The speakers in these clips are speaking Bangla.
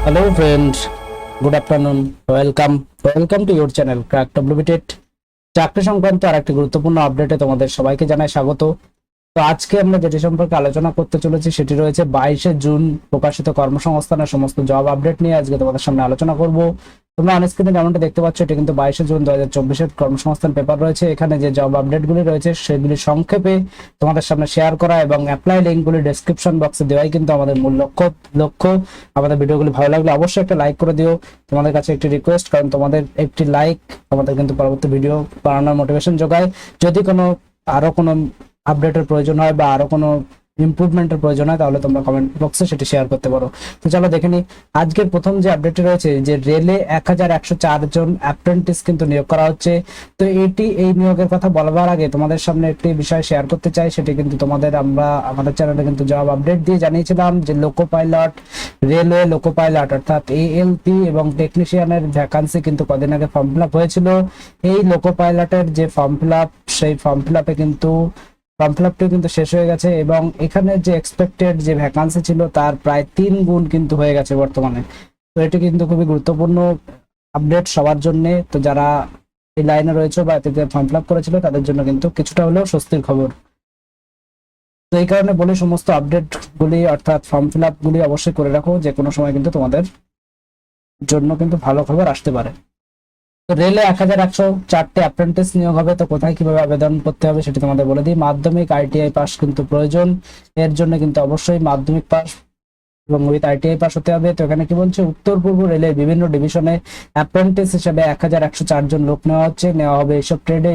Hello friend, good afternoon. Welcome to your channel Crack Limited. চাকরি সংক্রান্ত আরেকটি গুরুত্বপূর্ণ আপডেটে তোমাদের সবাইকে জানাই স্বাগত। তো আজকে আমরা যেটি সম্পর্কে আলোচনা করতে চলেছি সেটি রয়েছে 22শে জুন প্রকাশিত কর্মসংস্থানের সমস্ত জব আপডেট নিয়ে আজকে তোমাদের সামনে আলোচনা করব। তোমরা অন স্ক্রিনে যেমনটা দেখতে পাচ্ছ এটি কিন্তু 22শে জুন 2024 এর কর্মসংস্থান পেপার রয়েছে। এখানে যে জব আপডেটগুলি রয়েছে সেগুলি সংক্ষেপে তোমাদের সামনে শেয়ার করা এবং অ্যাপ্লাই লিঙ্কগুলি ডেসক্রিপশন বক্সে দেওয়াই কিন্তু আমাদের মূল লক্ষ্য। আমাদের ভিডিওগুলি ভালো লাগলে অবশ্যই একটা লাইক করে দিও। তোমাদের কাছে একটি রিকোয়েস্ট, কারণ তোমাদের একটি লাইক আমাদের কিন্তু পরবর্তী ভিডিও বানানোর মোটিভেশন যোগায়। যদি আরো কোনো আপডেটের প্রয়োজন হয় বা আরো কোনো ইমপ্রুভমেন্টের প্রয়োজন হয় তাহলে তোমরা কমেন্ট বক্সে সেটি শেয়ার করতে পারো। তো চলো দেখে নিই আজকের প্রথম যে আপডেটটি রয়েছে, যে রেলে 1104 জন অ্যাপ্রেন্টিস কিন্তু নিয়োগ করা হচ্ছে। তো এই নিয়োগের কথা বলবার আগে তোমাদের সামনে একটি বিষয় শেয়ার করতে চাই। সেটি কিন্তু আমরা আমাদের চ্যানেলে কিন্তু জব আপডেট দিয়ে জানিয়েছিলাম যে loco pilot, railway loco pilot অর্থাৎ এএলপি এবং টেকনিশিয়ানের ভ্যাকান্সি কিন্তু কদিন আগে ফর্ম ফিল আপ হয়েছিল। এই লোকো পাইলটের যে ফর্ম ফিল আপ, সেই ফর্ম ফিল আপে কিন্তু শেষ হয়ে গেছে এবং এখানে যে এক্সপেক্টেড যে ভ্যাকান্সি ছিল তার প্রায় 3 গুণ কিন্তু হয়ে গেছে বর্তমানে। তো এটি কিন্তু খুবই গুরুত্বপূর্ণ আপডেট সবার জন্য। তো যারা এই লাইনে রয়েছে বা এতে ফর্ম ফিল আপ করেছিল তাদের জন্য কিন্তু কিছুটা হলেও স্বস্তির খবর। তো এই কারণে বলে সমস্ত আপডেট গুলি অর্থাৎ ফর্ম ফিল আপ গুলি অবশ্যই করে রাখো, যে কোনো সময় কিন্তু তোমাদের জন্য কিন্তু ভালো খবর আসতে পারে। তো রেলে 1104টি অ্যাপ্রেন্টিস নিয়োগ হবে। তো কোথায় কিভাবে আবেদন করতে হবে সেটি তোমাদের বলে দিই। মাধ্যমিক আইটিআই পাস কিন্তু প্রয়োজন। এর জন্য কিন্তু অবশ্যই মাধ্যমিক পাস এবং উইথ আইটিআই পাস হতে হবে। তো এখানে কি বলছে, উত্তর পূর্ব রেলের বিভিন্ন ডিভিশনে অ্যাপ্রেন্টিস হিসেবে 1104 জন লোক নেওয়া হবে এসব ট্রেডে: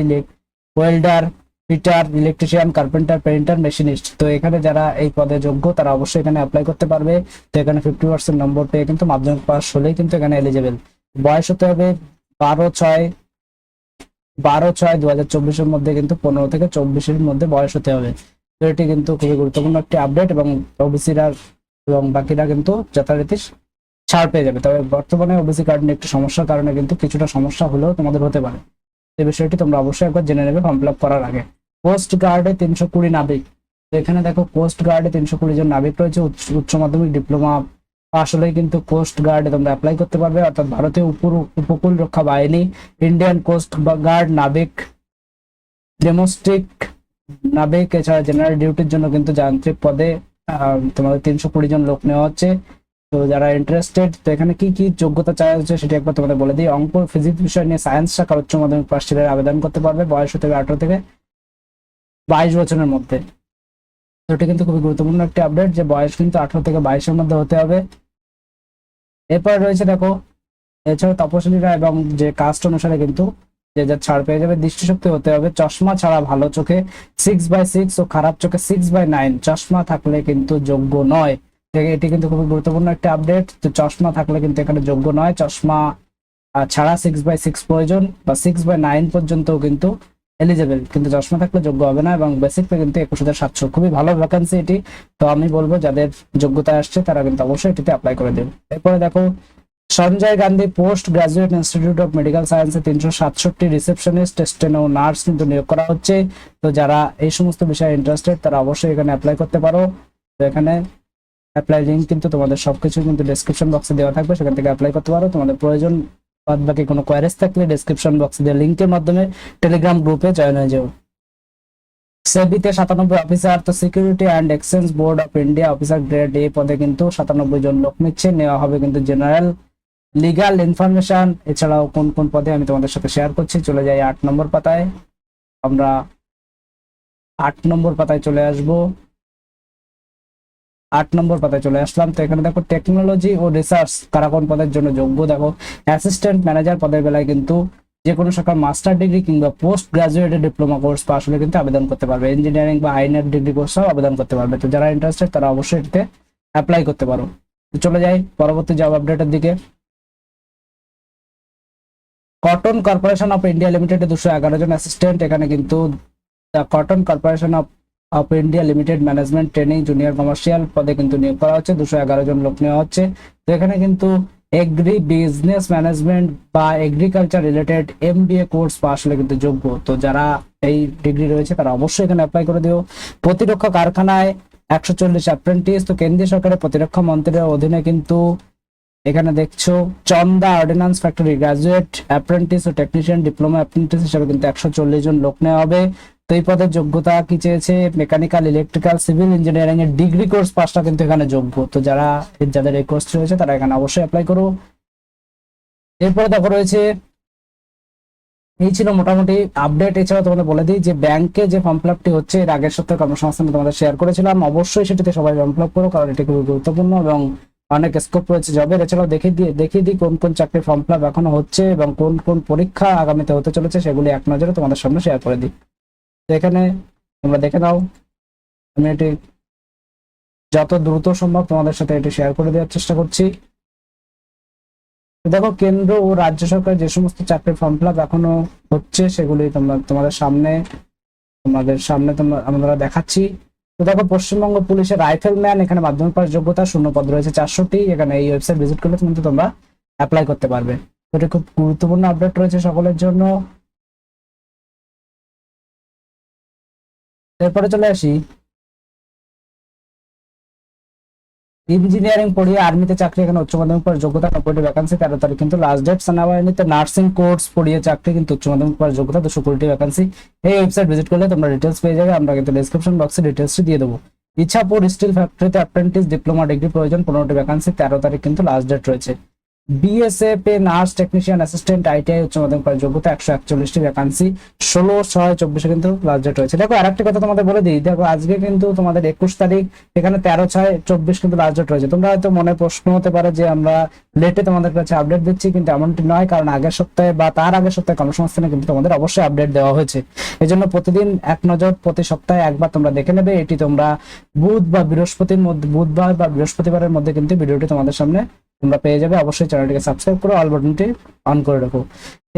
welder, fitter, electrician, carpenter, painter, machinist. তো এখানে যারা এই পদে যোগ্য তারা অবশ্যই এখানে অ্যাপ্লাই করতে পারবে। তো এখানে 50% নম্বর পেয়ে কিন্তু মাধ্যমিক পাস হলেই কিন্তু এখানে এলিজেবল। বয়স হতে হবে 12/6/2024 মধ্যে, কিন্তু 15 থেকে 24 মধ্যে বয়স হতে হবে। তো এটি কিন্তু খুবই গুরুত্বপূর্ণ একটি আপডেট এবং ওবিসিরা এবং বাকিরা কিন্তু যথারীতি ছাড় পেয়ে যাবে। তবে বর্তমানে ওবিসি কার্ড নিয়ে একটু সমস্যার কারণে কিন্তু কিছুটা সমস্যা হলেও তোমাদের হতে পারে। এই বিষয়টি তোমরা অবশ্যই একবার জেনে নেবে ফর্ম ফিল আপ করার আগে। কোস্ট গার্ডে 320 নাবিক। তো এখানে দেখো কোস্ট গার্ডে 320 জন নাবিক রয়েছে। উচ্চ মাধ্যমিক ডিপ্লোমা পাস হলেই কিন্তু কোস্ট গার্ডে তোমরা অ্যাপ্লাই করতে পারবে। অর্থাৎ ভারতীয় উপকূল রক্ষা বাহিনী, ইন্ডিয়ান কোস্ট গার্ড নাবিক, ডোমেস্টিক নাবিক, এছাড়া জেনারেল ডিউটির জন্য কিন্তু যান্ত্রিক পদে তোমাদের 320 জন লোক নেওয়া হচ্ছে। তো যারা ইন্টারেস্টেড, তো এখানে কি কি যোগ্যতা চাওয়া হচ্ছে সেটি একবার তোমাদের বলে দিই। অঙ্ক ফিজিক্স বিষয় নিয়ে সায়েন্স শাখার উচ্চ মাধ্যমিক পাস ছেলেরা আবেদন করতে পারবে। বয়স হতে হবে 18 থেকে 22 বছরের মধ্যে। তো এটা কিন্তু খুবই গুরুত্বপূর্ণ একটি আপডেট যে বয়স কিন্তু 18 থেকে 22-এর মধ্যে হতে হবে। এরপর রয়েছে দেখো, এছাড়া তপশিলীরা এবং যে কাস্ট অনুসারে কিন্তু যে যা ছাড় পেয়ে যাবে। দৃষ্টিশক্তি হতে হবে চশমা ছাড়া ভালো চোখে 6/6 ও খারাপ চোখে 6/9। চশমা থাকলে কিন্তু যোগ্য নয়। এটি কিন্তু খুবই গুরুত্বপূর্ণ একটা আপডেট। তো চশমা থাকলে কিন্তু এখানে যোগ্য নয়, চশমা ছাড়া 6/6 প্রয়োজন বা 6/9 পর্যন্ত কিন্তু এলিজেবল, কিন্তু চশমা থাকলে যোগ্য হবে না। এবং বেসিক পে কিন্তু 21,700, খুবই ভালো ভ্যাকান্সি এটি। তো আমি বলবো যাদের যোগ্যতা আসছে তারা কিন্তু অবশ্যই এটিতে অ্যাপ্লাই করে দেবে। এরপরে দেখো, Sanjay Gandhi post graduate institute of medical সায়েন্সে 367 রিসেপশনিস্ট, স্টেনো, নার্স কিন্তু নিয়োগ করা হচ্ছে। তো যারা এই সমস্ত বিষয়ে ইন্টারেস্টেড তারা অবশ্যই এখানে অ্যাপ্লাই করতে পারো। তো এখানে অ্যাপ্লাই লিঙ্ক কিন্তু তোমাদের সবকিছু কিন্তু ডেসক্রিপশন বক্সে দেওয়া থাকবে, সেখান থেকে অ্যাপ্লাই করতে পারো। তোমাদের প্রয়োজন বাদ বাকি কোনো কোয়ারিজ থাকলে ডেসক্রিপশন বক্সে দেওয়া লিঙ্কের মাধ্যমে টেলিগ্রাম গ্রুপে জয়েন হয়ে যাও। সেবিতে 97 অফিসার। তো security and exchange board of India officer grade A পদে কিন্তু 97 জন লোক নিচ্ছে। নেওয়া হবে কিন্তু জেনারেল, লিগাল, ইনফরমেশন। এছাড়াও কোন কোন পদে আমি তোমাদের সাথে শেয়ার করছি। চলে যাই 8 নম্বর পাতায়। আমরা 8 নম্বর পাতায় চলে আসবো। 8 নম্বর পাতায় চলে আসলাম। তো এখানে দেখো টেকনোলজি ও রিসার্চ কারা কোন পদের জন্য যোগ্য। দেখো অ্যাসিস্ট্যান্ট ম্যানেজার পদের বেলায় কিন্তু যে কোনো শাখার মাস্টার ডিগ্রি কিংবা post graduated diploma course pass হলে কিন্তু আবেদন করতে পারবে। ইঞ্জিনিয়ারিং বা আইনের ডিগ্রি কোর্সও আবেদন করতে পারবে। তো যারা ইন্টারেস্টেড তারা অবশ্যই এটিতে অ্যাপ্লাই করতে পারো। তো চলে যাই পরবর্তী জব আপডেটের দিকে। কটন কর্পোরেশন অফ ইন্ডিয়া লিমিটেডে 211 জন অ্যাসিস্ট্যান্ট। এখানে কিন্তু the cotton corporation of India limited management training junior commercial পদে কিন্তু নিয়োগ করা হচ্ছে। 211 জন লোক নেওয়া হচ্ছে। তো এখানে কিন্তু এগ্রি বিজনেস ম্যানেজমেন্ট বা agriculture related MBA course pass হলে কিন্তু যোগ্য। তো যারা এই ডিগ্রি রয়েছে তারা অবশ্যই এখানে অ্যাপ্লাই করে দিও। প্রতিরক্ষা কারখানায় 140 অ্যাপ্রেন্টিস। তো কেন্দ্রীয় সরকারের প্রতিরক্ষা মন্ত্রীর অধীনে কিন্তু এখানে দেখছো চন্দা অর্ডিন্যান্স ফ্যাক্টরি গ্রাজুয়েট অ্যাপ্রেন্টিস ও টেকনিশিয়ান ডিপ্লোমা অ্যাপ্রেন্টিস হিসেবে কিন্তু 140 জন লোক নেওয়া হবে। তো এই পদের যোগ্যতা কি চেয়েছে, মেকানিক্যাল, ইলেকট্রিক্যাল, সিভিল ইঞ্জিনিয়ারিং এর ডিগ্রি কোর্স পাসটা কিন্তু এখানে যোগ্য। তো যাদের এই কোর্স রয়েছে তারা এখানে অবশ্যই অ্যাপ্লাই করো। এরপরে দেখো রয়েছে, এই ছিল মোটামুটি আপডেট। এছাড়াও তোমাদের বলে দিই যে ব্যাংকে যে ফর্ম ফিল আপটি হচ্ছে, এর আগের সপ্তাহে কর্মসংস্থানে তোমাদের শেয়ার করেছিলাম, অবশ্যই সেটিতে সবাই ফর্ম ফিল আপ করো, কারণ এটি খুবই গুরুত্বপূর্ণ এবং অনেক স্কোপ রয়েছে জবের। এছাড়াও দেখিয়ে দিই কোন কোন চাকরির ফর্ম ফিল আপ এখনো হচ্ছে এবং কোন কোন পরীক্ষা আগামীতে হতে চলেছে, সেগুলি এক নজরে তোমাদের সামনে শেয়ার করে দিই। তো এখানে তোমরা দেখে নাও, আমি এটি যত দ্রুত সম্ভব তোমাদের সাথে এটি শেয়ার করে দেওয়ার চেষ্টা করছি। দেখো, কেন্দ্র ও রাজ্য সরকার যে সমস্ত চাকরির ফর্ম ফিল আপ এখনো হচ্ছে সেগুলি তোমাদের সামনে আমরা দেখাচ্ছি। তো দেখো, পশ্চিমবঙ্গ পুলিশের রাইফেলম্যান, এখানে মাধ্যমিক পাস যোগ্যতা, শূন্য পদ রয়েছে 400টি। এখানে এই ওয়েবসাইট ভিজিট করলে কিন্তু তোমরা অ্যাপ্লাই করতে পারবে। তো এটা খুব গুরুত্বপূর্ণ আপডেট রয়েছে সকলের জন্য। এরপরে চলে আসি, ইঞ্জিনিয়ারিং পড়িয়ে আর্মিতে চাকরি, এখানে উচ্চ মাধ্যমিক পাস যোগ্যতা, 90টি ভ্যাকান্সি, 13 তারিখ কিন্তু লাস্ট ডেট। সেনাবাহিনীতে নার্সিং কোর্স পড়িয়ে চাকরি, কিন্তু উচ্চ মাধ্যমিক পাস যোগ্যতা, 220টি ভ্যাকান্সি। এই ওয়েবসাইট ভিজিট করলে তোমরা ডিটেলস পেয়ে যাবে, আমরা কিন্তু ডেসক্রিপশন বক্সে ডিটেলসটি দিয়ে দেবো। ইচ্ছাপুর স্টিল ফ্যাক্টরিতে অ্যাপ্রেন্টিস ডিপ্লোমা ডিগ্রি প্রয়োজন, 15টি ভ্যাকান্সি, 13 তারিখ কিন্তু লাস্ট ডেট রয়েছে। BSF a nurse technician assistant ITI উচ্চ মাধ্যমিক পাস যোগ্যতা, 141টি ভ্যাকান্সি, 16/6/24 কিন্তু লাস্ট ডেট রয়েছে। দেখো, আরেকটা কথা তোমাদের বলে দিই, দেখো আজকে কিন্তু তোমাদের 21 তারিখ, এখানে 13/6/24 কিন্তু লাস্ট ডেট রয়েছে। তোমরা হয়তো মনে প্রশ্ন হতে পারে যে আমরা লেটে তোমাদের কাছে আপডেট দিচ্ছি, কিন্তু এমনটি নয়, কারণ আগের সপ্তাহে বা তার আগের সপ্তাহে কর্মসংস্থানে কিন্তু তোমাদের অবশ্যই আপডেট দেওয়া হয়েছে। এই জন্য প্রতিদিন এক নজর, প্রতি সপ্তাহে একবার তোমরা দেখে নেবে। এটি তোমরা বুধবার বা বৃহস্পতিবারের মধ্যে কিন্তু ভিডিওটি তোমাদের সামনে তোমরা পেয়ে যাবে। অবশ্যই চ্যানেলটিকে সাবস্ক্রাইব করো, অল বাটনটি অন করে রাখো।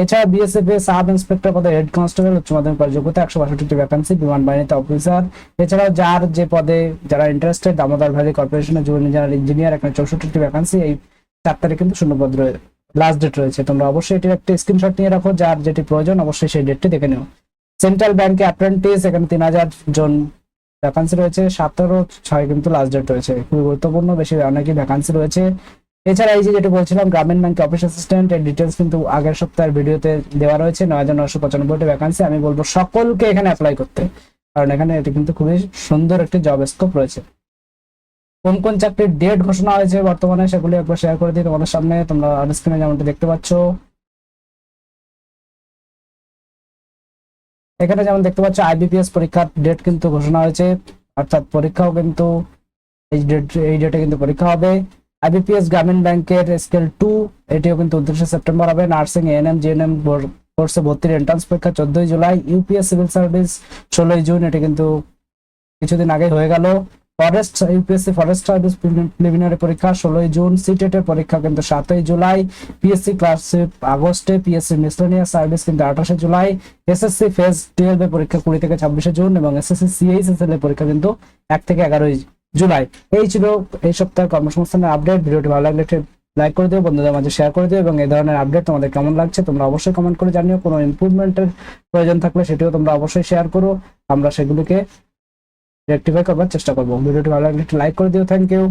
এছাড়া বিএসএফ এ সাব ইন্সপেক্টর পদে হেড কনস্টেবল, উচ্চ মাধ্যমিক পাস যোগ্যতা, 162টি ভ্যাকান্সি, বিমান বাহিনীতে অফিসার। এছাড়াও যে পদে যারা ইন্টারেস্টেড, দামোদর ভ্যালি কর্পোরেশনের জুনিয়র ইঞ্জিনিয়ার, এখানে 64টি ভ্যাকান্সি। এই 4 তারিখ কিন্তু শূন্যপদ লাস্ট ডেট রয়েছে। তোমরা অবশ্যই এটির একটা স্ক্রিনশট নিয়ে রাখো, যার যেটি প্রয়োজন অবশ্যই সেই ডেটটি দেখে নিও। সেন্ট্রাল ব্যাংকে অ্যাপ্রেন্টিস, এখানে 3000 জন ভ্যাকান্সি রয়েছে, 17/6 কিন্তু লাস্ট ডেট রয়েছে। খুবই গুরুত্বপূর্ণ, বেশি অনেকই ভ্যাকান্সি রয়েছে। এছাড়া এই যেটা বলছিলাম, গ্রামীণ ব্যাংকে অফিস অ্যাসিস্ট্যান্ট, এর ডিটেলস কিন্তু আগের সপ্তাহের ভিডিওতে দেওয়া রয়েছে, 9995টি ভ্যাকান্সি। আমি বলবো সকলকে এখানে অ্যাপ্লাই করতে, কারণ এখানে এটি কিন্তু খুবই সুন্দর একটি জব স্কোপ রয়েছে। কোন কোন চাকরির ডেট ঘোষণা হয়েছে বর্তমানে সেগুলি একবার শেয়ার করে দিই তোমাদের সামনে। তোমরা স্ক্রিনে যেমনটি দেখতে পাচ্ছ, এখানে যেমন দেখতে পাচ্ছ আইবিপিএস পরীক্ষার ডেট কিন্তু ঘোষণা হয়েছে, অর্থাৎ পরীক্ষাও কিন্তু এই ডেটে কিন্তু পরীক্ষা হবে। আইবিপিএস গ্রামীণ ব্যাংকের স্কেল 2, এটিও কিন্তু 29 সেপ্টেম্বর হবে। নার্সিং, এএনএম, জিএনএম কোর্সে ভর্তির এন্ট্রান্স পরীক্ষা 14 July. UPS civil service 16 June, এটি কিন্তু কিছুদিন আগে হয়ে গেল। ইউপিএসসি ফরেস্ট সার্ভিস প্রিলিমিনারি পরীক্ষা 16 জুন। সিটেট এর পরীক্ষা কিন্তু 7 জুলাই। পিএসসি ক্লার্কশিপ আগস্টে, পিএসসি মিসলেনিয়াস সার্ভিস কিন্তু 28 জুলাই। এসএসসি ফেজ 12 এর পরীক্ষা 20 থেকে 26 জুন এবং এসএসসি সিএইচএসএল এর পরীক্ষা কিন্তু 1 থেকে 11 জুলাই। এই ছিল এই সপ্তাহের কর্মসংস্থানের আপডেট। ভিডিওটি ভালো লাগলে লাইক করে দিও, বন্ধুদের মাঝে শেয়ার করে দিও এবং এই ধরনের আপডেট তোমাদের কেমন লাগছে তোমরা অবশ্যই কমেন্ট করে জানিও। কোনো ইমপ্রুভমেন্টের প্রয়োজন থাকলে সেটিও তোমরা অবশ্যই শেয়ার করো, আমরা সেগুলোকে রেকটিফাই করবার চেষ্টা করবো। ভিডিওটি ভালো লাগলে লাইক করে দিও। Thank you.